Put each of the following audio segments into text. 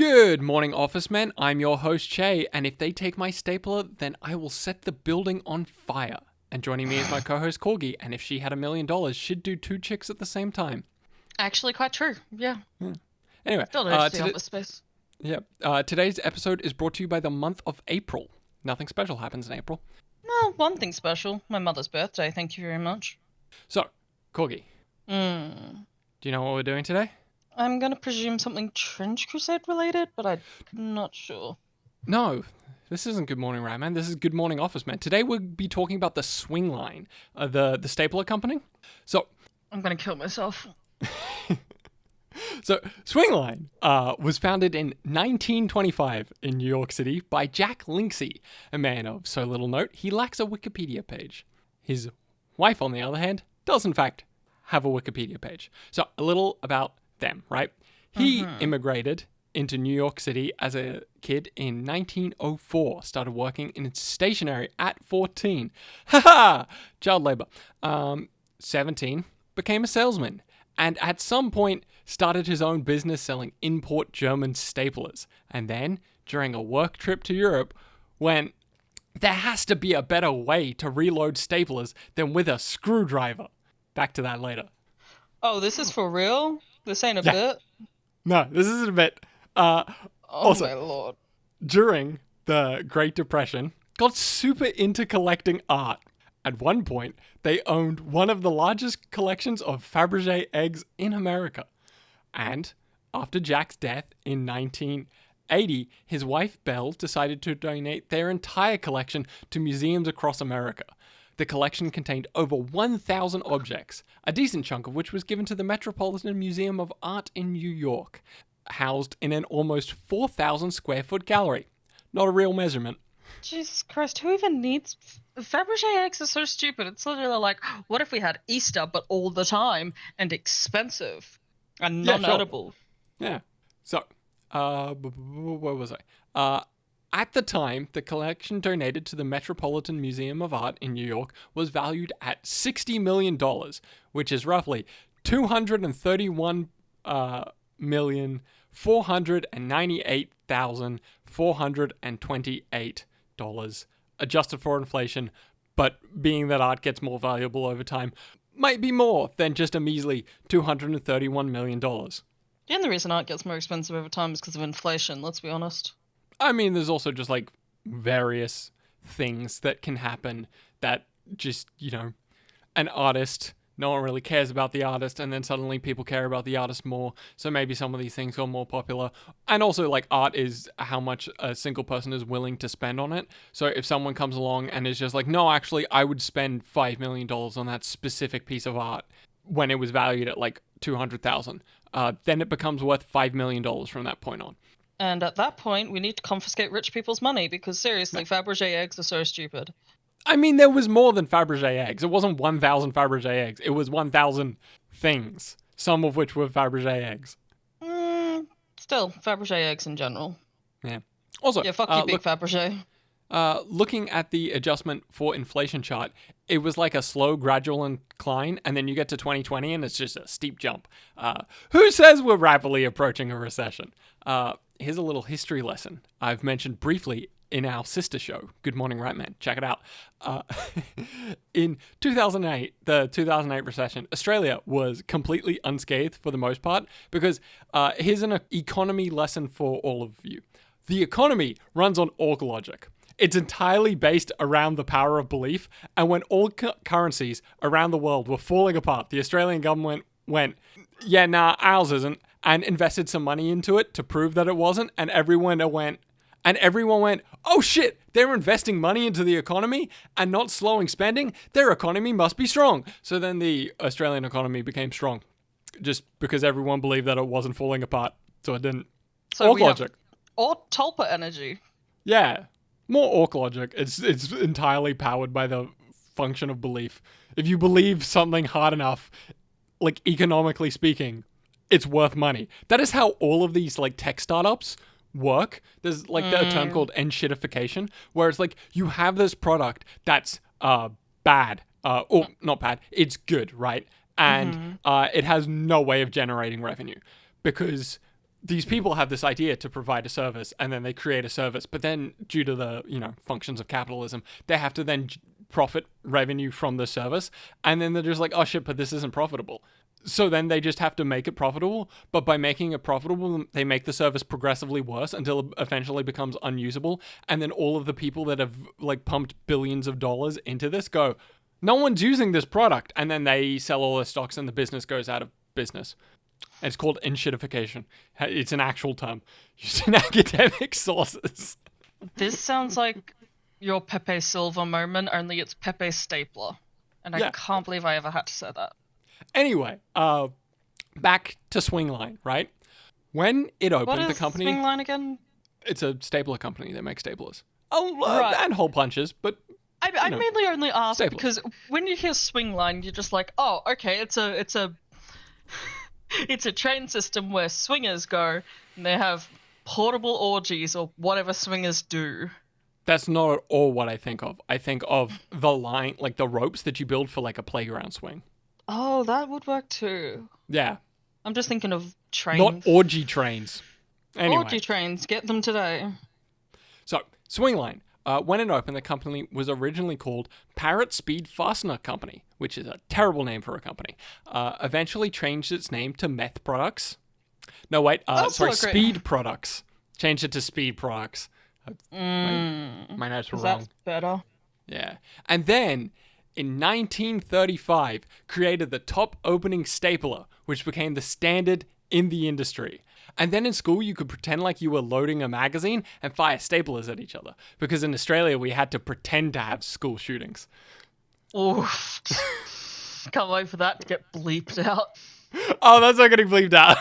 Good morning, office men. I'm your host, Che, and if they take my stapler, then I will set the building on fire. And joining me is my co-host, Corgi, and if she had $1 million, she'd do 2 chicks at the same time. Actually, quite true. Yeah. Anyway, Still interesting office space. today's episode is brought to you by the month of April. Nothing special happens in April. Well, one thing special. My mother's birthday. Thank you very much. So, Corgi, do you know what we're doing today? I'm going to presume something Trench Crusade related, but I'm not sure. No, this isn't Good Morning Ratman. This is Good Morning Office Man. Today we'll be talking about the Swingline, the stapler company. So, I'm going to kill myself. So, Swingline was founded in 1925 in New York City by Jack Linksey, a man of so little note he lacks a Wikipedia page. His wife, on the other hand, does in fact have a Wikipedia page. So, a little about them, right? He immigrated into New York City as a kid in 1904, started working in stationery at 14. Haha! Child labor. 17, became a salesman. And at some point, started his own business selling import German staplers. And then, during a work trip to Europe, went, there has to be a better way to reload staplers than with a screwdriver. Back to that later. Oh, this is for real? This ain't a bit? No, this isn't a bit. Also, my lord. During the Great Depression, got super into collecting art. At one point, they owned one of the largest collections of Fabergé eggs in America. And after Jack's death in 1980, his wife Belle decided to donate their entire collection to museums across America. The collection contained over 1,000 objects, a decent chunk of which was given to the Metropolitan Museum of Art in New York, housed in an almost 4,000 square foot gallery. Not a real measurement. Jesus Christ, who even needs... Fabergé eggs are so stupid. It's literally like, what if we had Easter, but all the time, and expensive, and non-edible? Yeah. So, where was I? At the time, the collection donated to the Metropolitan Museum of Art in New York was valued at $60 million, which is roughly $231,498,428, adjusted for inflation, but being that art gets more valuable over time, might be more than just a measly $231 million. The only reason art gets more expensive over time is because of inflation, let's be honest. I mean, there's also just like various things that can happen that just, an artist, no one really cares about the artist, and then suddenly people care about the artist more. So maybe some of these things are more popular. And also, like, art is how much a single person is willing to spend on it. So if someone comes along and is just like, no, actually, I would spend $5 million on that specific piece of art when it was valued at like $200,000, then it becomes worth $5 million from that point on. And at that point, we need to confiscate rich people's money because seriously, Fabergé eggs are so stupid. I mean, there was more than Fabergé eggs. It wasn't 1,000 Fabergé eggs. It was 1,000 things, some of which were Fabergé eggs. Still, Fabergé eggs in general. Yeah. Also, yeah, fuck you, big Fabergé. Looking at the adjustment for inflation chart, it was like a slow, gradual incline, and then you get to 2020 and it's just a steep jump. Who says we're rapidly approaching a recession? Here's a little history lesson I've mentioned briefly in our sister show, Good Morning Ratman. Check it out. In 2008, the 2008 recession, Australia was completely unscathed for the most part because here's an economy lesson for all of you. The economy runs on orc logic. It's entirely based around the power of belief, and when all currencies around the world were falling apart, the Australian government went, yeah, nah, ours isn't, and invested some money into it to prove that it wasn't, and everyone went, oh shit, they're investing money into the economy and not slowing spending, their economy must be strong. So then the Australian economy became strong, just because everyone believed that it wasn't falling apart, so it didn't. So orc logic. Or Tulpa energy. Yeah. More orc logic. It's entirely powered by the function of belief. If you believe something hard enough, like economically speaking, it's worth money. That is how all of these like tech startups work. There's like a term called enshittification, where it's like you have this product that's bad, or not bad, it's good, right? And it has no way of generating revenue because these people have this idea to provide a service, and then they create a service, but then due to the, functions of capitalism, they have to then profit revenue from the service, and then they're just like, oh shit, but this isn't profitable. So then they just have to make it profitable, but by making it profitable, they make the service progressively worse until it eventually becomes unusable, and then all of the people that have like pumped billions of dollars into this go, no one's using this product, and then they sell all their stocks and the business goes out of business. It's called enshittification. It's an actual term used in academic sources. This sounds like your Pepe Silva moment, only it's Pepe Stapler. And I can't believe I ever had to say that. Anyway, back to Swingline, right? When it opened, What is the company... Swingline again? It's a stapler company. They make staplers. And hole punches, but... I mainly only ask staplers. because when you hear Swingline, you're just like, oh, okay, it's a it's a train system where swingers go and they have portable orgies or whatever swingers do. That's not at all what I think of. I think of the line, like the ropes that you build for like a playground swing. Oh, that would work too. Yeah. I'm just thinking of trains. Not orgy trains. Anyway. Orgy trains, get them today. So, Swingline. When it opened, the company was originally called Parrot Speed Fastener Company, which is a terrible name for a company. Eventually changed its name to Meth Products. No, wait. Speed Products. Changed it to Speed Products. My notes were wrong. That's better. Yeah. And then, in 1935, created the top opening stapler, which became the standard in the industry. And then in school, you could pretend like you were loading a magazine and fire staplers at each other. Because in Australia, we had to pretend to have school shootings. Oof. Can't wait for that to get bleeped out. Oh, that's not getting bleeped out.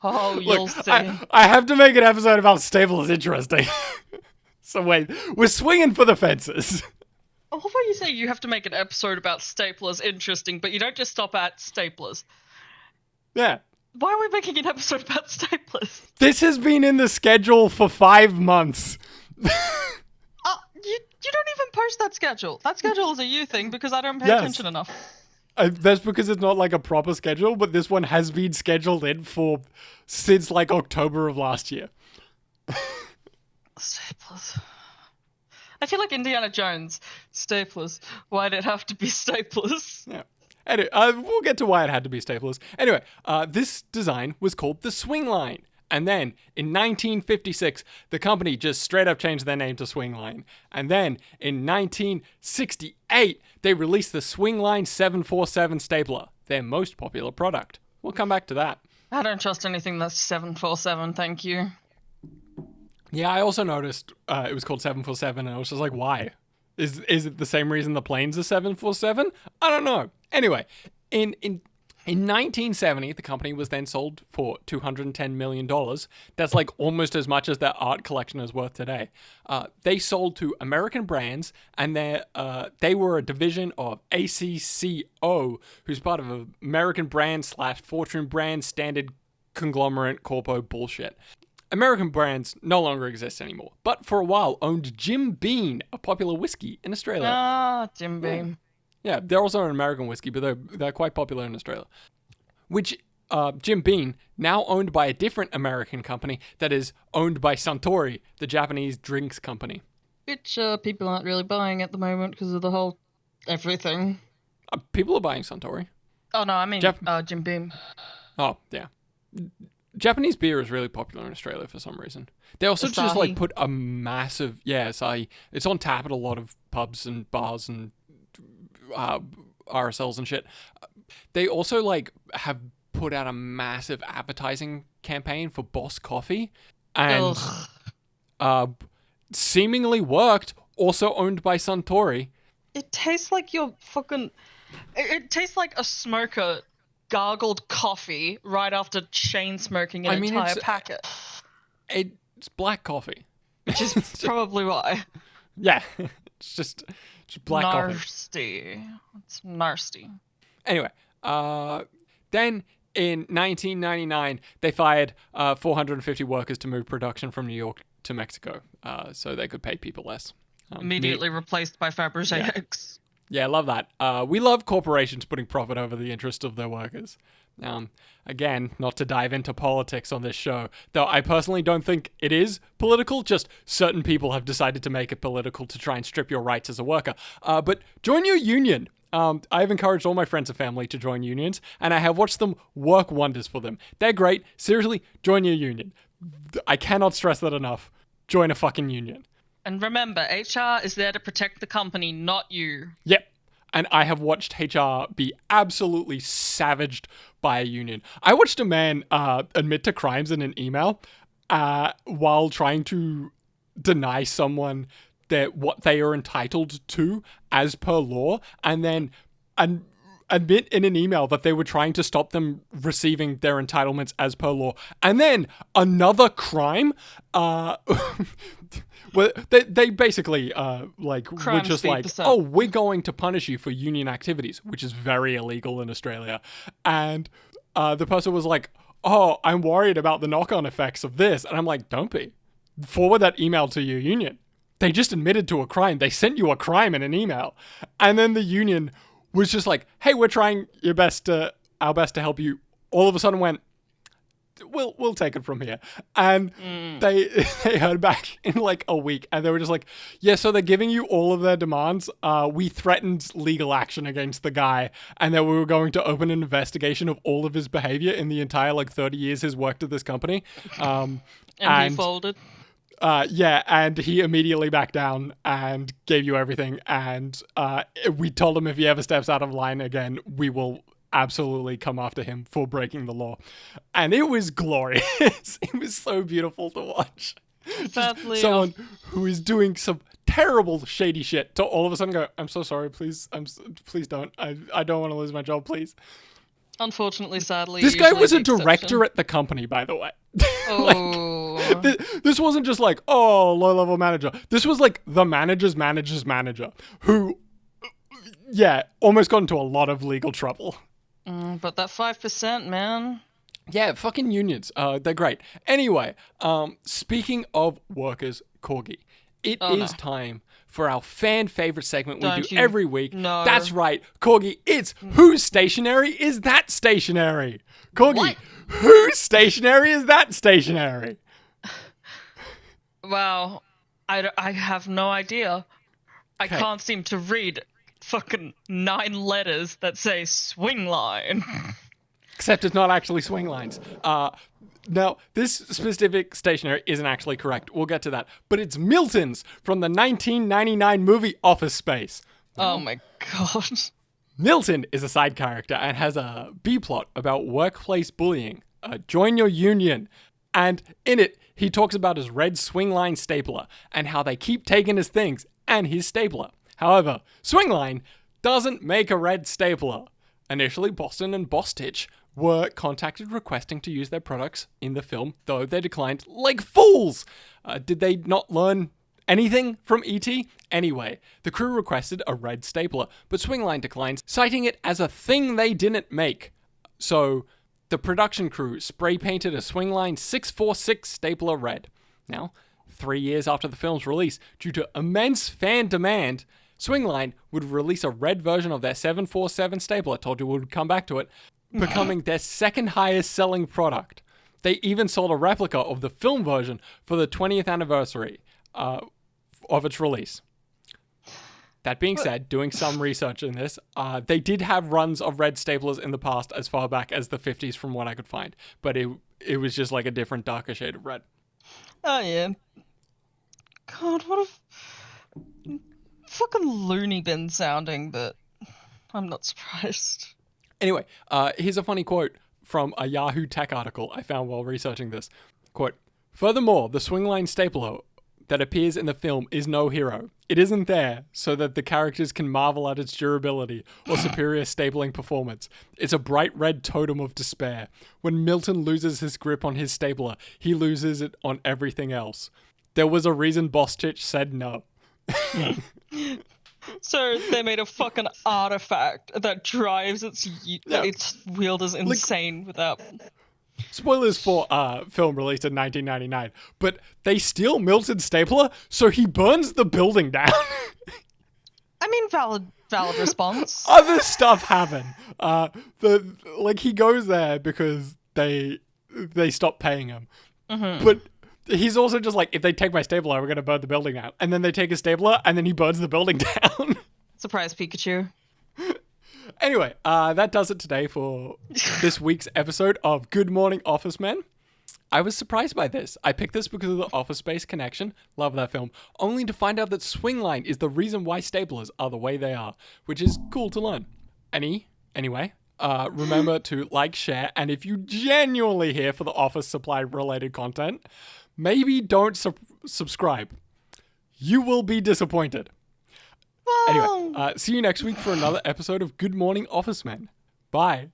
Oh, you'll see. I have to make an episode about staplers interesting. So wait, we're swinging for the fences. I love how you say you have to make an episode about staplers interesting, but you don't just stop at staplers. Yeah. Why are we making an episode about staplers? This has been in the schedule for 5 months. You don't even post that schedule. That schedule is a you thing because I don't pay attention enough. That's because it's not like a proper schedule, but this one has been scheduled in since like October of last year. Staplers. I feel like Indiana Jones. Staplers. Why'd it have to be staplers? Yeah. Anyway, we'll get to why it had to be staplers. Anyway, this design was called the Swingline. And then, in 1956, the company just straight up changed their name to Swingline. And then, in 1968, they released the Swingline 747 stapler, their most popular product. We'll come back to that. I don't trust anything that's 747, thank you. Yeah, I also noticed it was called 747, and I was just like, why? Is it the same reason the plane's a 747? I don't know. Anyway, in 1970, the company was then sold for $210 million. That's like almost as much as their art collection is worth today. They sold to American Brands, and they were a division of ACCO, who's part of American Brands / Fortune Brands standard conglomerate corpo bullshit. American Brands no longer exists anymore, but for a while owned Jim Beam, a popular whiskey in Australia. Ah, Jim Beam. Yeah, they're also an American whiskey, but they're quite popular in Australia. Which Jim Beam, now owned by a different American company that is owned by Suntory, the Japanese drinks company. Which people aren't really buying at the moment because of the whole everything. People are buying Suntory. Oh no, I mean Jim Beam. Oh, yeah. Japanese beer is really popular in Australia for some reason. They also Asahi. just like put a massive... Yeah, Asahi. It's on tap at a lot of pubs and bars and RSLs and shit. They also like have put out a massive advertising campaign for Boss Coffee. And seemingly worked. Also owned by Suntory. It tastes like you're fucking... It tastes like a smoker gargled coffee right after chain smoking an entire packet. It's black coffee. Which is probably why. Yeah. It's just black coffee. Nasty. It's nasty. Anyway, then in 1999, they fired 450 workers to move production from New York to Mexico so they could pay people less. Immediately replaced by Fabergé eggs. Yeah, I love that. We love corporations putting profit over the interest of their workers. Again, not to dive into politics on this show, though I personally don't think it is political, just certain people have decided to make it political to try and strip your rights as a worker. But join your union. I've encouraged all my friends and family to join unions, and I have watched them work wonders for them. They're great. Seriously, join your union. I cannot stress that enough. Join a fucking union. And remember, HR is there to protect the company, not you. Yep. And I have watched HR be absolutely savaged by a union. I watched a man admit to crimes in an email while trying to deny someone what they are entitled to as per law, and then admit in an email that they were trying to stop them receiving their entitlements as per law. And then another crime, well, they basically were just like, oh, we're going to punish you for union activities, which is very illegal in Australia. And the person was like, oh, I'm worried about the knock-on effects of this. And I'm like, don't be. Forward that email to your union. They just admitted to a crime. They sent you a crime in an email. And then the union was just like, hey, we're trying our best to help you. All of a sudden went, we'll take it from here. And they heard back in like a week, and they were just like, yeah, so they're giving you all of their demands. We threatened legal action against the guy, and that we were going to open an investigation of all of his behavior in the entire 30 years he's worked at this company. And he folded. Yeah, and he immediately backed down and gave you everything. And we told him if he ever steps out of line again, we will absolutely come after him for breaking the law. And it was glorious. It was so beautiful to watch. Someone who is doing some terrible shady shit to all of a sudden go, I'm so sorry, please don't. I don't want to lose my job, please. Unfortunately, sadly, this guy was a director at the company, by the way. Oh. This wasn't just like, oh, low-level manager. This was like the manager's manager's manager who, yeah, almost got into a lot of legal trouble. But that 5%, man. Yeah, fucking unions. They're great. Anyway, speaking of workers, Corgi, it is time for our fan favorite segment we do every week. No. That's right, Corgi. It's whose stationery is that stationery? Corgi, what? Whose stationery is that stationery? Wow, I have no idea. I can't seem to read fucking 9 letters that say Swingline. Except it's not actually swing lines. Now, this specific stationery isn't actually correct. We'll get to that. But it's Milton's from the 1999 movie Office Space. Oh my god. Milton is a side character and has a B-plot about workplace bullying. Join your union. And in it, he talks about his red Swingline stapler and how they keep taking his things and his stapler. However, Swingline doesn't make a red stapler. Initially, Boston and Bostitch were contacted requesting to use their products in the film, though they declined like fools. Did they not learn anything from E.T.? Anyway, the crew requested a red stapler, but Swingline declined, citing it as a thing they didn't make. So, the production crew spray painted a Swingline 646 stapler red. Now, 3 years after the film's release, due to immense fan demand, Swingline would release a red version of their 747 stapler, told you we would come back to it, becoming their second highest selling product. They even sold a replica of the film version for the 20th anniversary of its release. That being said, doing some research in this, they did have runs of red staplers in the past as far back as the 50s from what I could find, but it was just like a different darker shade of red. Oh yeah. God, what a fucking loony bin sounding, but I'm not surprised. Anyway, here's a funny quote from a Yahoo Tech article I found while researching this. Quote, "Furthermore, the Swingline stapler that appears in the film is no hero. It isn't there so that the characters can marvel at its durability or superior stapling performance. It's a bright red totem of despair. When Milton loses his grip on his stapler, he loses it on everything else. There was a reason Bostitch said no." So they made a fucking artifact that drives its wielders insane without... Spoilers for film released in 1999, but they steal Milton's stapler, so he burns the building down. I mean, valid response. Other stuff happened. He goes there because they stop paying him. Mm-hmm. But he's also just like, if they take my stapler, we're gonna burn the building down. And then they take his stapler, and then he burns the building down. Surprise, Pikachu. Anyway, that does it today for this week's episode of Good Morning Office Men. I was surprised by this. I picked this because of the Office Space connection. Love that film. Only to find out that Swingline is the reason why staplers are the way they are, which is cool to learn. Anyway, remember to like, share, and if you genuinely here for the office supply related content, maybe don't subscribe. You will be disappointed. Well, Anyway, see you next week for another episode of Good Morning Office Men. Bye.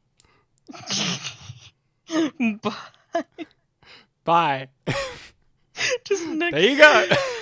bye. Bye. Just next. There you go.